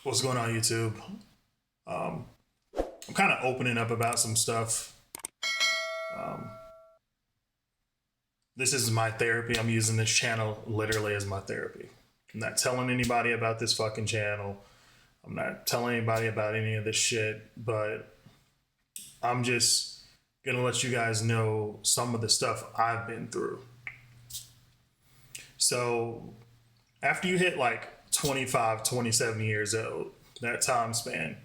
What's going on, YouTube? I'm kind of opening up about some stuff. Um, this is my therapy. I'm using this channel literally as my therapy. I'm not telling anybody about this fucking channel. I'm not telling anybody about any of this shit, but I'm just gonna let you guys know some of the stuff I've been through. So, after you hit like 25, 27 years old, that time span,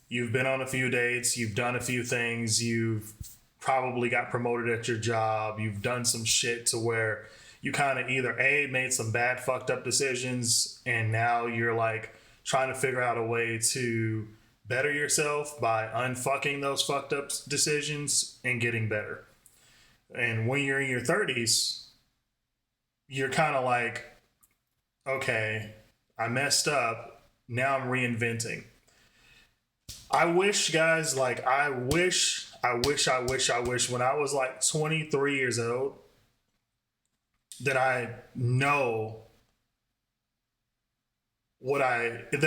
you've been on a few dates, you've done a few things, you've probably got promoted at your job, you've done some shit to where you kind of either A, made some bad fucked up decisions, and now you're like trying to figure out a way to better yourself by unfucking those fucked up decisions and getting better. And when you're in your 30s, you're kind of like, okay, I messed up. Now I'm reinventing. I wish, guys, like, I wish when I was like 23 years old that that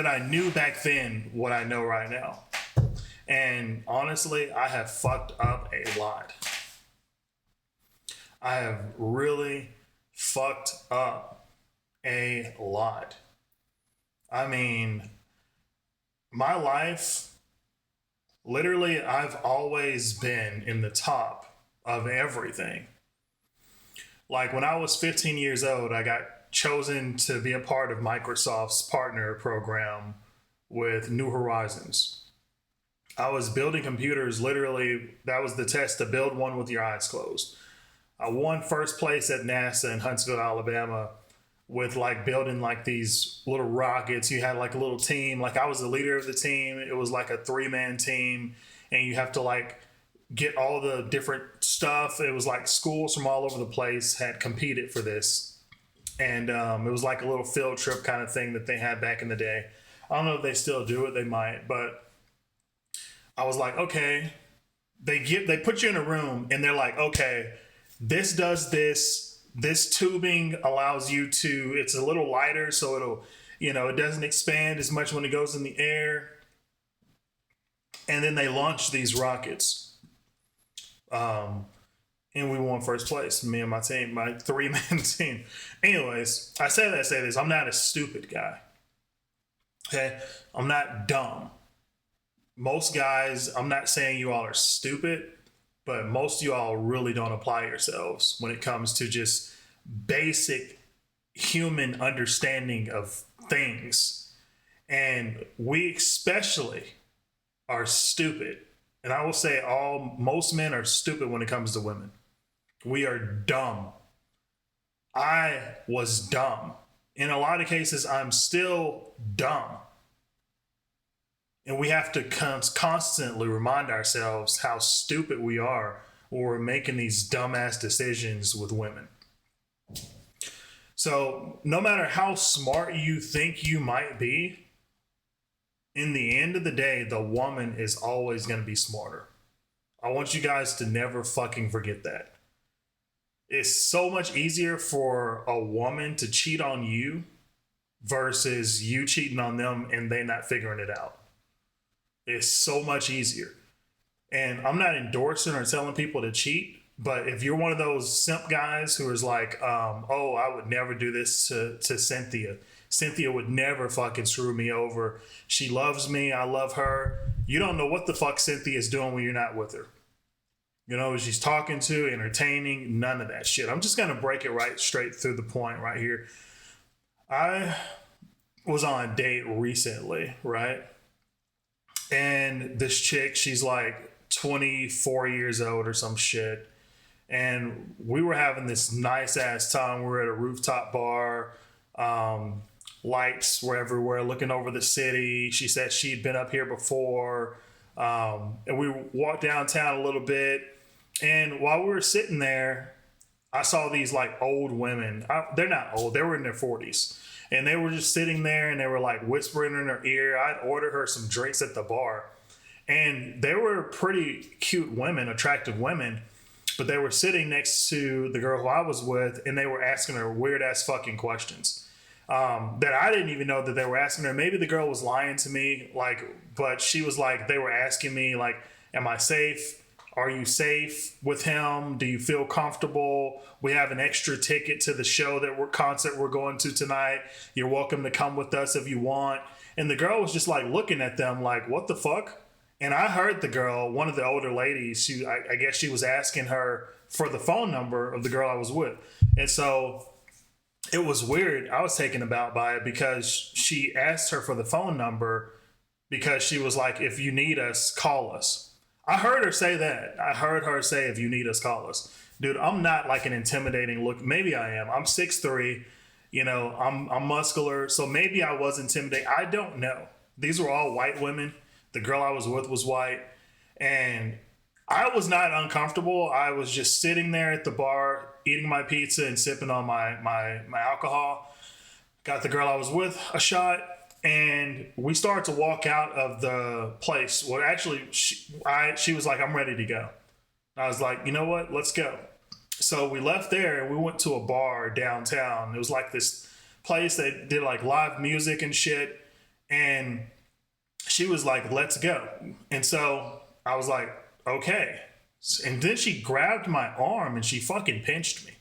I knew back then what I know right now. And honestly, I have fucked up a lot. I have really fucked up a lot. I mean, my life, literally, I've always been in the top of everything. Like when I was 15 years old, I got chosen to be a part of Microsoft's partner program with New Horizons. I was building computers, literally, that was the test to build one with your eyes closed. I won first place at NASA in Huntsville, Alabama, with like building like these little rockets. You had like a little team. Like I was the leader of the team. It was like a 3-man team, and you have to like get all the different stuff. It was like schools from all over the place had competed for this, and it was like a little field trip kind of thing that they had back in the day. I don't know if they still do it. They might, but I was like, okay. They put you in a room, and they're like, okay, this does this. This tubing allows you to, it's a little lighter, so it'll, it doesn't expand as much when it goes in the air. And then they launch these rockets. And we won first place, me and my team, my 3-man team. Anyways, I say this, I'm not a stupid guy. Okay? I'm not dumb. Most guys, I'm not saying you all are stupid, but most of you all really don't apply yourselves when it comes to just basic human understanding of things. And we especially are stupid. And I will say most men are stupid when it comes to women. We are dumb. I was dumb. In a lot of cases, I'm still dumb. And we have to constantly remind ourselves how stupid we are when we're making these dumbass decisions with women. So, no matter how smart you think you might be, in the end of the day, the woman is always going to be smarter. I want you guys to never fucking forget that. It's so much easier for a woman to cheat on you versus you cheating on them and they not figuring it out. It's so much easier. And I'm not endorsing or telling people to cheat, but if you're one of those simp guys who is like, oh, I would never do this to Cynthia. Cynthia would never fucking screw me over. She loves me. I love her. You don't know what the fuck Cynthia is doing when you're not with her. She's talking to, entertaining, none of that shit. I'm just going to break it right straight through the point right here. I was on a date recently, right? And this chick, she's like 24 years old or some shit. And we were having this nice ass time. We were at a rooftop bar. Lights were everywhere, looking over the city. She said she'd been up here before. And we walked downtown a little bit. And while we were sitting there, I saw these like old women. They're not old. They were in their 40s. And they were just sitting there and they were like whispering in her ear. I'd ordered her some drinks at the bar. And they were pretty cute women, attractive women. But they were sitting next to the girl who I was with and they were asking her weird ass fucking questions. that I didn't even know that they were asking her. Maybe the girl was lying to me, like, but she was like, they were asking me, like, am I safe? Are you safe with him? Do you feel comfortable? We have an extra ticket to the show concert we're going to tonight. You're welcome to come with us if you want. And the girl was just like looking at them like, what the fuck? And I heard the girl, one of the older ladies, I guess she was asking her for the phone number of the girl I was with. And so it was weird. I was taken aback by it because she asked her for the phone number because she was like, if you need us, call us. I heard her say that. I heard her say, if you need us, call us. Dude, I'm not like an intimidating look. Maybe I am. I'm 6'3". You know, I'm muscular. So maybe I was intimidating. I don't know. These were all white women. The girl I was with was white. And I was not uncomfortable. I was just sitting there at the bar, eating my pizza and sipping on my alcohol. Got the girl I was with a shot. And we started to walk out of the place. Well, actually, she was like, I'm ready to go. I was like, you know what? Let's go. So we left there and we went to a bar downtown. It was like this place that did like live music and shit. And she was like, let's go. And so I was like, okay. And then she grabbed my arm and she fucking pinched me.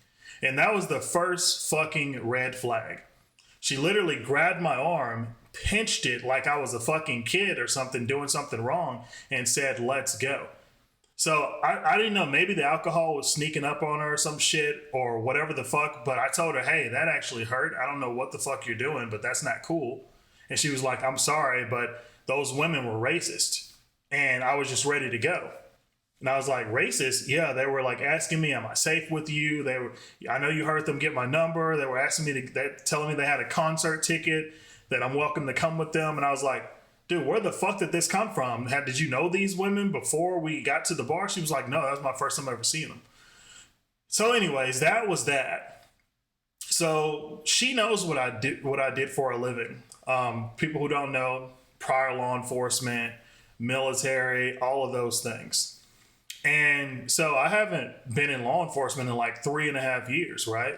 And that was the first fucking red flag. She literally grabbed my arm, pinched it like I was a fucking kid or something, doing something wrong, and said, let's go. So I didn't know, maybe the alcohol was sneaking up on her or some shit or whatever the fuck, but I told her, hey, that actually hurt. I don't know what the fuck you're doing, but that's not cool. And she was like, I'm sorry, but those women were racist. And I was just ready to go. And I was like, racist? Yeah, they were like asking me, am I safe with you? I know you heard them get my number. They were asking me telling me they had a concert ticket, that I'm welcome to come with them. And I was like, dude, where the fuck did this come from? Did you know these women before we got to the bar? She was like, no, that was my first time ever seeing them. So anyways, that was that. So she knows what I did for a living. People who don't know, prior law enforcement, military, all of those things. And so I haven't been in law enforcement in like 3.5 years, right?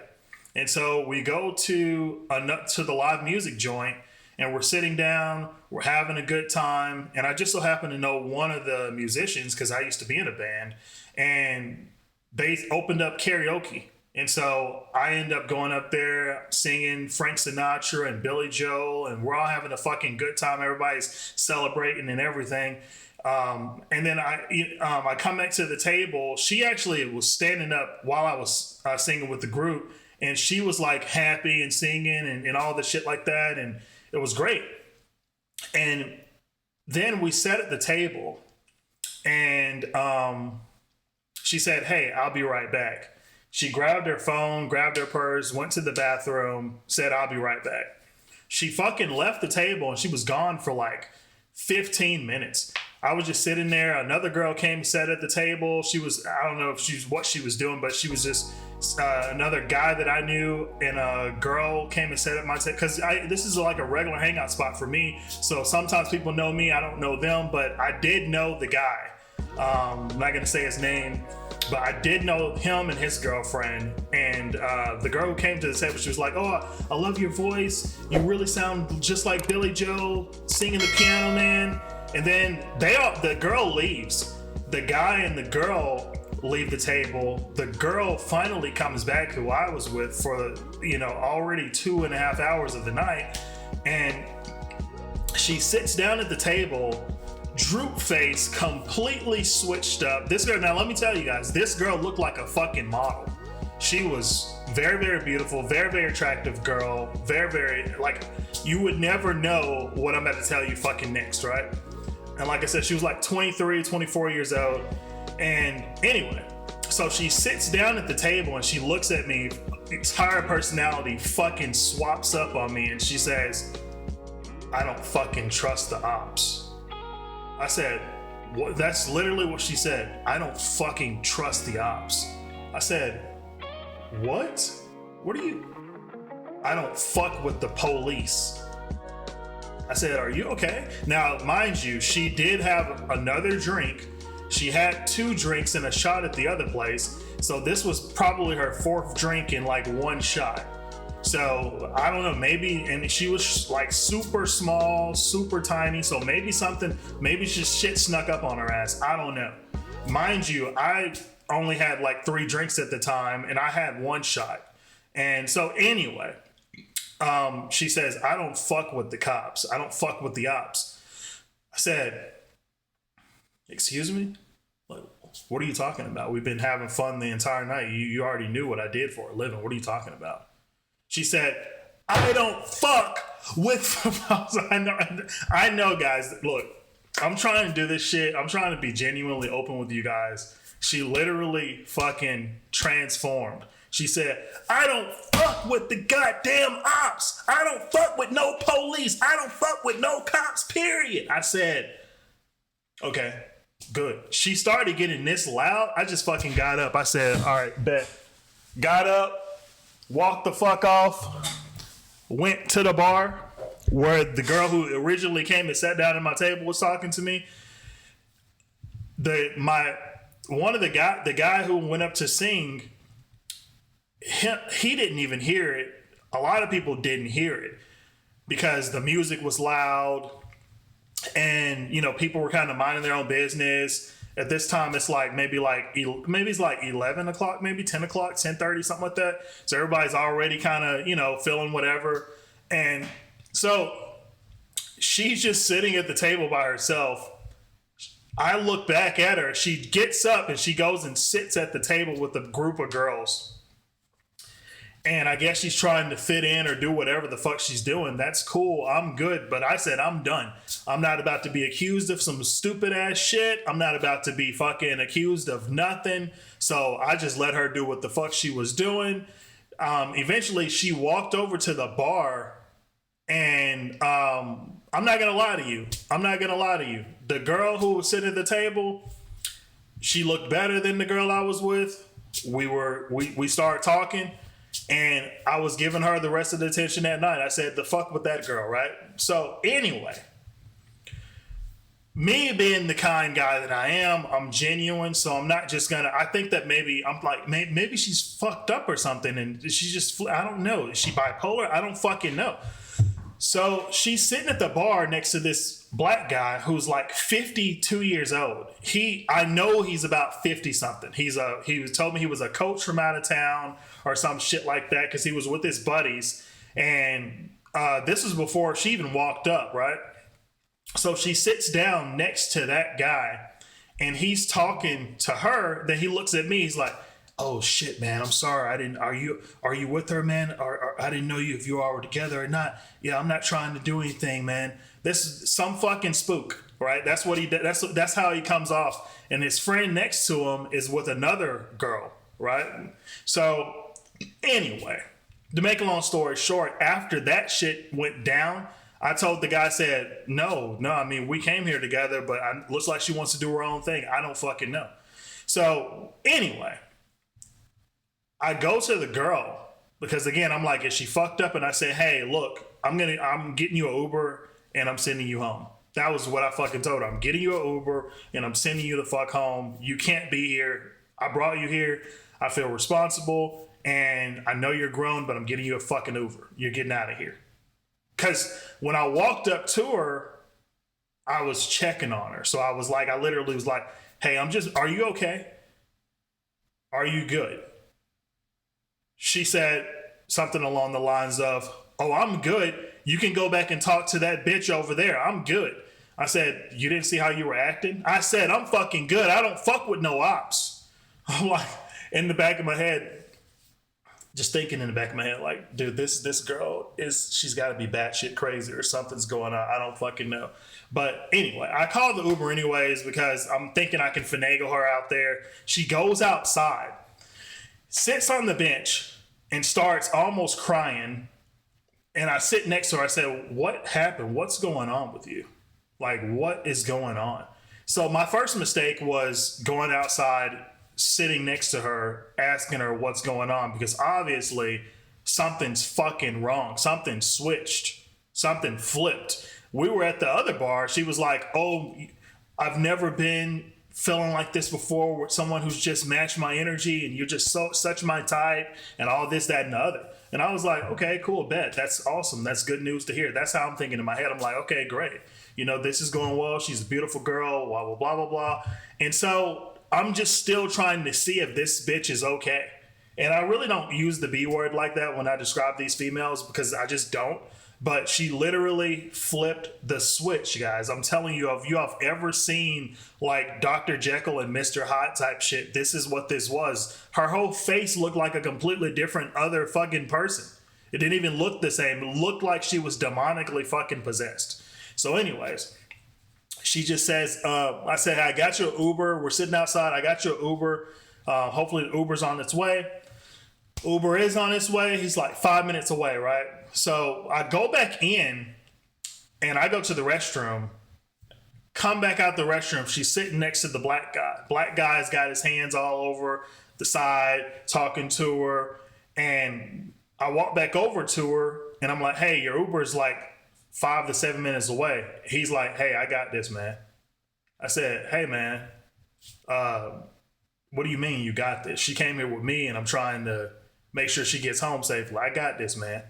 And so we go to the live music joint and we're sitting down, we're having a good time. And I just so happen to know one of the musicians because I used to be in a band, and they opened up karaoke. And so I end up going up there singing Frank Sinatra and Billy Joel, and we're all having a fucking good time. Everybody's celebrating and everything. And then I come back to the table. She actually was standing up while I was singing with the group, and she was like happy and singing and all the shit like that. And it was great. And then we sat at the table, and she said, hey, I'll be right back. She grabbed her phone, grabbed her purse, went to the bathroom, said, I'll be right back. She fucking left the table and she was gone for like 15 minutes. I was just sitting there. Another girl came, sat at the table. I don't know if what she was doing, but she was just another guy that I knew, and a girl came and sat at my table. Because this is like a regular hangout spot for me. So sometimes people know me, I don't know them, but I did know the guy. I'm not going to say his name, but I did know him and his girlfriend. And the girl who came to the table, she was like, oh, I love your voice. You really sound just like Billy Joel singing the piano, man. And then the girl leaves. The guy and the girl leave the table. The girl finally comes back, who I was with for, already 2.5 hours of the night. And she sits down at the table, droop face, completely switched up. This girl, now let me tell you guys, this girl looked like a fucking model. She was very, very beautiful, very, very attractive girl. Very, very, like, you would never know what I'm about to tell you fucking next, right? And like I said, she was like 23, 24 years old. And anyway, so she sits down at the table and she looks at me, entire personality fucking swaps up on me, and she says, I don't fucking trust the ops. I said, what? That's literally what she said. I don't fucking trust the ops. I said, what? What are you? I don't fuck with the police. I said, are you okay? Now, mind you, she did have another drink. She had 2 drinks and a shot at the other place. So this was probably her 4th drink in like 1 shot. So I don't know, maybe, and she was like super small, super tiny. So maybe just shit snuck up on her ass. I don't know. Mind you, I only had like 3 drinks at the time, and I had 1 shot. And so anyway, she says, I don't fuck with the cops. I don't fuck with the ops. I said, excuse me? Like, what are you talking about? We've been having fun the entire night. You already knew what I did for a living. What are you talking about? She said, I don't fuck with I know, guys. Look, I'm trying to do this shit. I'm trying to be genuinely open with you guys. She literally fucking transformed. She said, I don't fuck with the goddamn ops. I don't fuck with no police. I don't fuck with no cops, period. I said, okay, good. She started getting this loud. I just fucking got up. I said, all right, bet. Got up, walked the fuck off, went to the bar where the girl who originally came and sat down at my table was talking to me. The guy who went up to sing, he didn't even hear it. A lot of people didn't hear it because the music was loud and, you know, people were kind of minding their own business. At this time, it's like maybe it's like 11 o'clock, maybe 10 o'clock, 10:30, something like that. So everybody's already kind of, you know, feeling whatever. And so she's just sitting at the table by herself. I look back at her. She gets up and she goes and sits at the table with a group of girls. And I guess she's trying to fit in or do whatever the fuck she's doing. That's cool. I'm good. But I said, I'm done. I'm not about to be accused of some stupid ass shit. I'm not about to be fucking accused of nothing. So I just let her do what the fuck she was doing. Eventually, she walked over to the bar. And I'm not going to lie to you. The girl who was sitting at the table, she looked better than the girl I was with. We started talking. And I was giving her the rest of the attention that night. I said, the fuck with that girl, right? So anyway, me being the kind guy that I am, I'm genuine. So I'm not just gonna, I think that maybe she's fucked up or something. And she's just, I don't know. Is she bipolar? I don't fucking know. So she's sitting at the bar next to this black guy who's like 52 years old. I know he's about 50 something. He told me he was a coach from out of town or some shit like that because he was with his buddies. And this was before she even walked up, right? So she sits down next to that guy and he's talking to her. Then he looks at me. He's like, oh shit, man, I'm sorry. Are you with her, man? Or I didn't know if you all were together or not. Yeah, I'm not trying to do anything, man. This is some fucking spook, right? That's what he did. That's how he comes off. And his friend next to him is with another girl, right? So anyway, to make a long story short, after that shit went down, I told the guy, I said, no, I mean, we came here together, but it looks like she wants to do her own thing. I don't fucking know. So anyway, I go to the girl because again, I'm like, is she fucked up? And I say, hey, look, I'm getting you an Uber and I'm sending you home. That was what I fucking told her. I'm getting you an Uber and I'm sending you the fuck home. You can't be here. I brought you here. I feel responsible and I know you're grown, but I'm getting you a fucking Uber. You're getting out of here. Cause when I walked up to her, I was checking on her. So I literally was like, hey, are you okay? Are you good? She said something along the lines of, oh, I'm good. You can go back and talk to that bitch over there. I'm good. I said, you didn't see how you were acting? I said, I'm fucking good. I don't fuck with no ops. I'm like, in the back of my head, just thinking in the back of my head, like, dude, this girl she's got to be batshit crazy or something's going on. I don't fucking know. But anyway, I called the Uber anyways because I'm thinking I can finagle her out there. She goes outside, sits on the bench, and starts almost crying. And I sit next to her. I said, what happened? What's going on with you? Like, what is going on? So my first mistake was going outside, sitting next to her, asking her what's going on, because obviously something's fucking wrong. Something switched. Something flipped. We were at the other bar. She was like, oh, I've never been feeling like this before with someone who's just matched my energy and you're just such my type and all this, that, and the other. And I was like, okay, cool, bet. That's awesome. That's good news to hear. That's how I'm thinking in my head. I'm like, okay, great. You know, this is going well. She's a beautiful girl, blah, blah, blah, blah, blah. And so I'm just still trying to see if this bitch is okay. And I really don't use the B word like that when I describe these females because I just don't. But she literally flipped the switch, guys. I'm telling you, if you have ever seen like Dr. Jekyll and Mr. Hyde type shit, this is what this was. Her whole face looked like a completely different other fucking person. It didn't even look the same. It looked like she was demonically fucking possessed. So anyways, she just says, I said, hey, I got you an Uber. We're sitting outside. I got you an Uber. Hopefully the Uber's on its way. Uber is on its way. He's like 5 minutes away, right? So I go back in and I go to the restroom, come back out the restroom. She's sitting next to the black guy. Black guy's got his hands all over the side, talking to her. And I walk back over to her and I'm like, hey, your Uber's like 5 to 7 minutes away. He's like, hey, I got this, man. I said, hey, man, what do you mean you got this? She came here with me and I'm trying to make sure she gets home safely. I got this, man.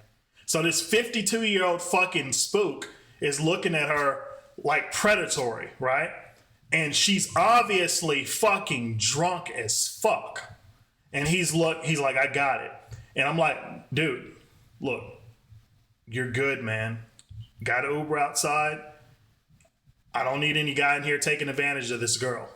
So this 52-year-old fucking spook is looking at her like predatory, right? And she's obviously fucking drunk as fuck. And he's like, I got it. And I'm like, dude, look, you're good, man. Got an Uber outside. I don't need any guy in here taking advantage of this girl.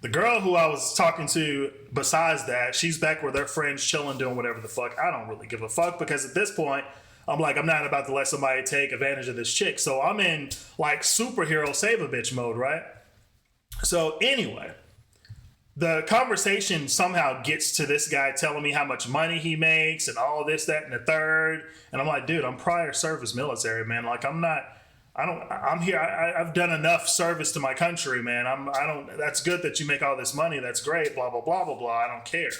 The girl who I was talking to, besides that, she's back with her friends chilling, doing whatever the fuck. I don't really give a fuck because at this point, I'm like, I'm not about to let somebody take advantage of this chick. So I'm in like superhero save a bitch mode, right? So anyway, the conversation somehow gets to this guy telling me how much money he makes and all this, that, and the third. And I'm like, dude, I'm prior service military, man. Like I'm here. I've done enough service to my country, man. That's good that you make all this money. That's great. Blah, blah, blah, blah, blah. I don't care.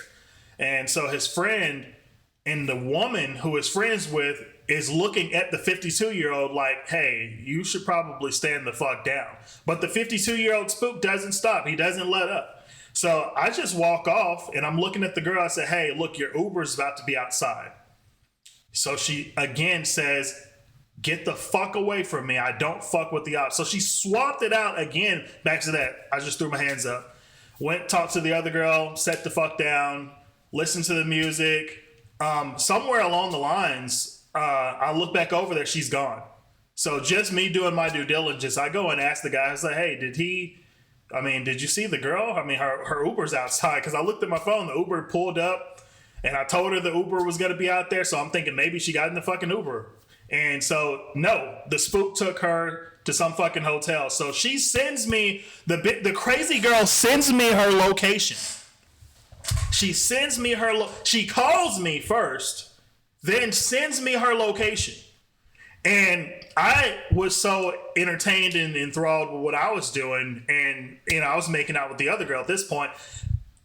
And so his friend and the woman who is friends with is looking at the 52-year-old like, hey, you should probably stand the fuck down. But the 52-year-old spook doesn't stop. He doesn't let up. So I just walk off and I'm looking at the girl. I say, hey, look, your Uber's about to be outside. So she again says, get the fuck away from me. I don't fuck with the ops. So she swapped it out again. Back to that. I just threw my hands up. Went, talked to the other girl, sat the fuck down, listened to the music. Somewhere along the lines, I look back over there, she's gone. So just me doing my due diligence, I go and ask the guy, I say, hey, did you see the girl? I mean, her Uber's outside. Because I looked at my phone, the Uber pulled up, and I told her the Uber was going to be out there. So I'm thinking maybe she got in the fucking Uber. And so, no, the spook took her to some fucking hotel. So she sends me, the crazy girl sends me her location. She sends me she calls me first, then sends me her location. And I was so entertained and enthralled with what I was doing. And, I was making out with the other girl at this point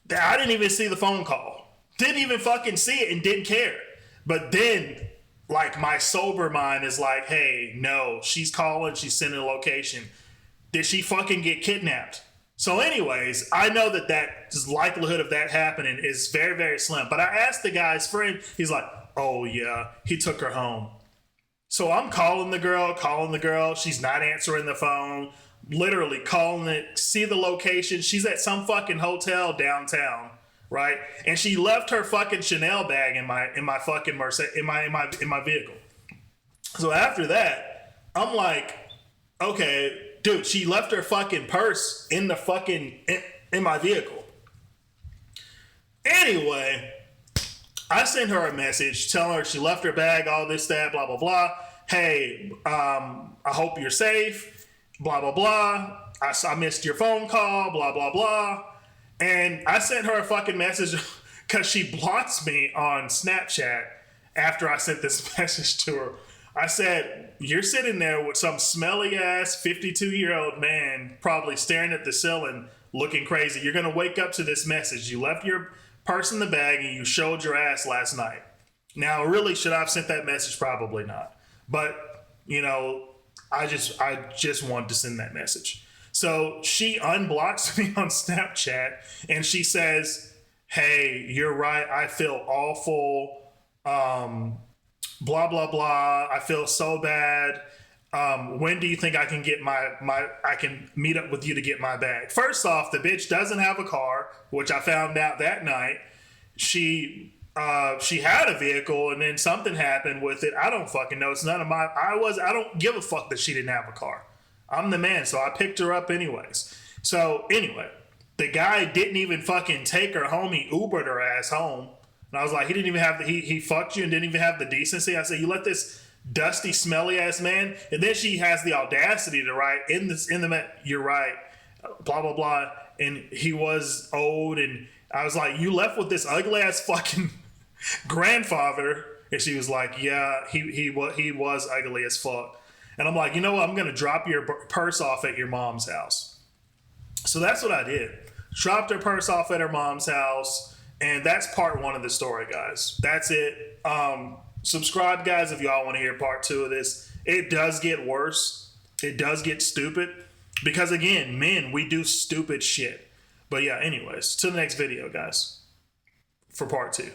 that I didn't even see the phone call. Didn't even fucking see it and didn't care. But then, like, my sober mind is like, hey, no, she's calling, she's sending a location. Did she fucking get kidnapped? So anyways, I know that likelihood of that happening is very, very slim. But I asked the guy's friend, he's like, oh yeah, he took her home. So I'm calling the girl. She's not answering the phone. Literally calling it, see the location. She's at some fucking hotel downtown. Right, and she left her fucking Chanel bag in my fucking Mercedes in my vehicle. So after that, I'm like, okay, dude, she left her fucking purse in the fucking in my vehicle. Anyway, I sent her a message telling her she left her bag, all this, that, blah blah blah. Hey, I hope you're safe. Blah blah blah. I missed your phone call. Blah blah blah. And I sent her a fucking message because she blocks me on Snapchat after I sent this message to her. I said, you're sitting there with some smelly ass 52-year-old man probably staring at the ceiling looking crazy. You're going to wake up to this message. You left your purse in the bag and you showed your ass last night. Now, really, should I have sent that message? Probably not. But, I just wanted to send that message. So she unblocks me on Snapchat and she says, hey, you're right. I feel awful. Blah blah blah. I feel so bad. When do you think I can get I can meet up with you to get my bag? First off, the bitch doesn't have a car, which I found out that night. She had a vehicle and then something happened with it. I don't fucking know. It's none of my. I don't give a fuck that she didn't have a car. I'm the man, so I picked her up anyways. So anyway, the guy didn't even fucking take her home. He Ubered her ass home. And I was like, he didn't even have he fucked you and didn't even have the decency. I said, you let this dusty, smelly ass man, and then she has the audacity to write you're right, blah blah blah, and he was old, and I was like, you left with this ugly ass fucking grandfather, and she was like, yeah, he was ugly as fuck, and I'm like, you know what, I'm gonna drop your purse off at your mom's house. So that's what I did. Dropped her purse off at her mom's house. And that's part one of the story, guys. That's it. Subscribe, guys, if y'all want to hear part two of this. It does get worse. It does get stupid. Because, again, men, we do stupid shit. But, yeah, anyways, to the next video, guys, for part two.